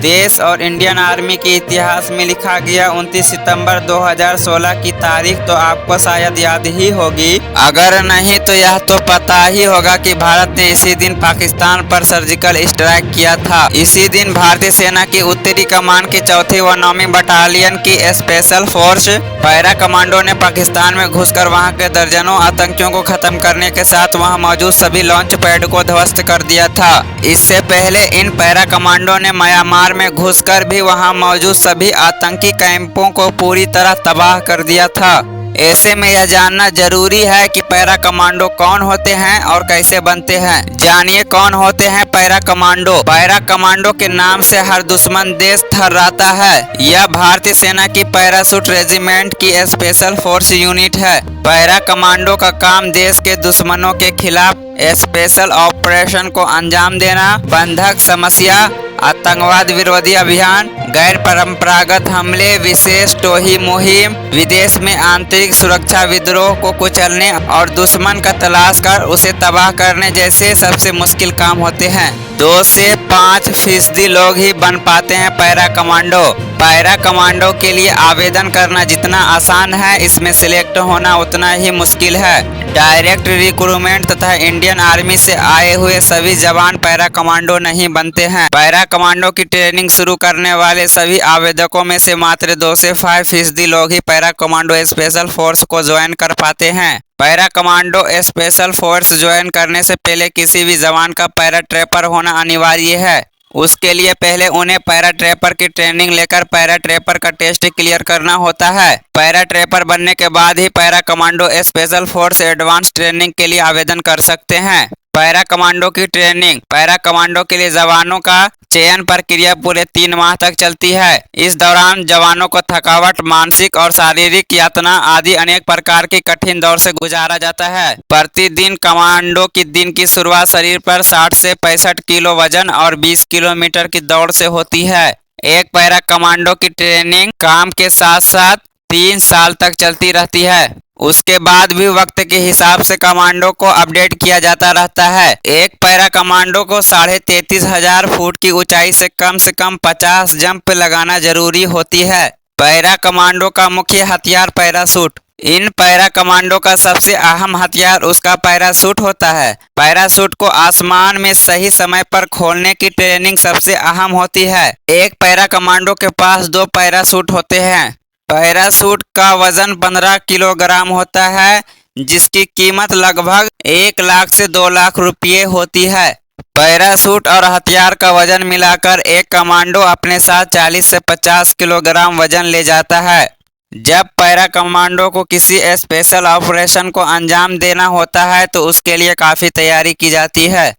देश और Indian army के इतिहास में लिखा गया 29 सितंबर 2016 की तारीख तो आपको शायद याद ही होगी। अगर नहीं तो यह तो पता ही होगा कि भारत ने इसी दिन पाकिस्तान पर सर्जिकल स्ट्राइक किया था। इसी दिन भारतीय सेना की उत्तरी कमान की 4वीं व 9वीं बटालियन की स्पेशल फोर्स पैरा कमांडो ने पाकिस्तान में घुसकर वहां के दर्जनों आतंकियों को खत्म करने के साथ वहां मौजूद सभी लॉन्च पैड को ध्वस्त कर दिया था। इससे पहले इन पैरा कमांडो ने म्यांमार में घुसकर भी वहां मौजूद सभी आतंकी कैंपों को पूरी तरह तबाह कर दिया था। ऐसे में यह जानना जरूरी है कि पैरा कमांडो कौन होते हैं और कैसे बनते हैं। जानिए कौन होते हैं पैरा कमांडो। पैरा कमांडो के नाम से हर दुश्मन देश थर्राता है। यह भारतीय सेना की पैराशूट रेजिमेंट की स्पेशल फोर्स यूनिट है। पैरा कमांडो का काम देश के दुश्मनों के खिलाफ स्पेशल ऑपरेशन को अंजाम देना, बंधक समस्या, आतंकवाद विरोधी अभियान, गैर परंपरागत हमले, विशेष टोही मुहिम, विदेश में आंतरिक सुरक्षा विद्रोह को कुचलने और दुश्मन का तलाश कर उसे तबाह करने जैसे सबसे मुश्किल काम होते हैं। 2 से 5% लोग ही बन पाते हैं पैरा कमांडो। पैरा कमांडो के लिए आवेदन करना जितना आसान है, इसमें सिलेक्ट होना उतना ही मुश्किल है। डायरेक्ट रिक्रूटमेंट तथा इंडियन आर्मी से आए हुए सभी जवान पैरा कमांडो नहीं बनते हैं। पैरा कमांडो की ट्रेनिंग शुरू करने वाले सभी आवेदकों में से मात्र 2 से 5% लोग ही पैरा कमांडो स्पेशल फोर्स को ज्वाइन कर पाते हैं। Para commando special force join करने से पहले किसी भी जवान का पैरा ट्रैपर होना अनिवार्य है। उसके लिए पहले उन्हें पैरा ट्रैपर की ट्रेनिंग लेकर पैरा ट्रैपर का टेस्ट क्लियर करना होता है। पैरा ट्रैपर बनने के बाद ही para commando special force advance training के लिए आवेदन कर सकते हैं। पैरा कमांडो की ट्रेनिंग। पैरा कमांडो के लिए जवानों का चयन प्रक्रिया पूरे 3 माह तक चलती है। इस दौरान जवानों को थकावट, मानसिक और शारीरिक यातना आदि अनेक प्रकार की कठिन दौर से गुजारा जाता है। प्रतिदिन कमांडो की दिन की शुरुआत शरीर पर 60 से 65 किलो वजन और 20 किलोमीटर की दौड़ से होती है। एक पैरा कमांडो की ट्रेनिंग काम के साथ साथ 3 साल तक चलती रहती है। उसके बाद भी वक्त के हिसाब से कमांडो को अपडेट किया जाता रहता है। एक पैरा कमांडो को 33,500 फुट की ऊंचाई से कम 50 जंप लगाना जरूरी होती है। पैरा कमांडो का मुख्य हथियार पैराशूट। इन पैरा कमांडो का सबसे अहम हथियार उसका पैराशूट होता है। पैराशूट को आसमान में सही समय पर खोलने की ट्रेनिंग सबसे अहम होती है। एक पैरा कमांडो के पास 2 पैराशूट होते हैं। पैराशूट का वजन 15 किलोग्राम होता है, जिसकी कीमत लगभग 1 लाख से 2 लाख रुपये होती है। पैराशूट और हथियार का वजन मिलाकर एक कमांडो अपने साथ 40 से 50 किलोग्राम वजन ले जाता है। जब पैरा कमांडो को किसी स्पेशल ऑपरेशन को अंजाम देना होता है तो उसके लिए काफ़ी तैयारी की जाती है।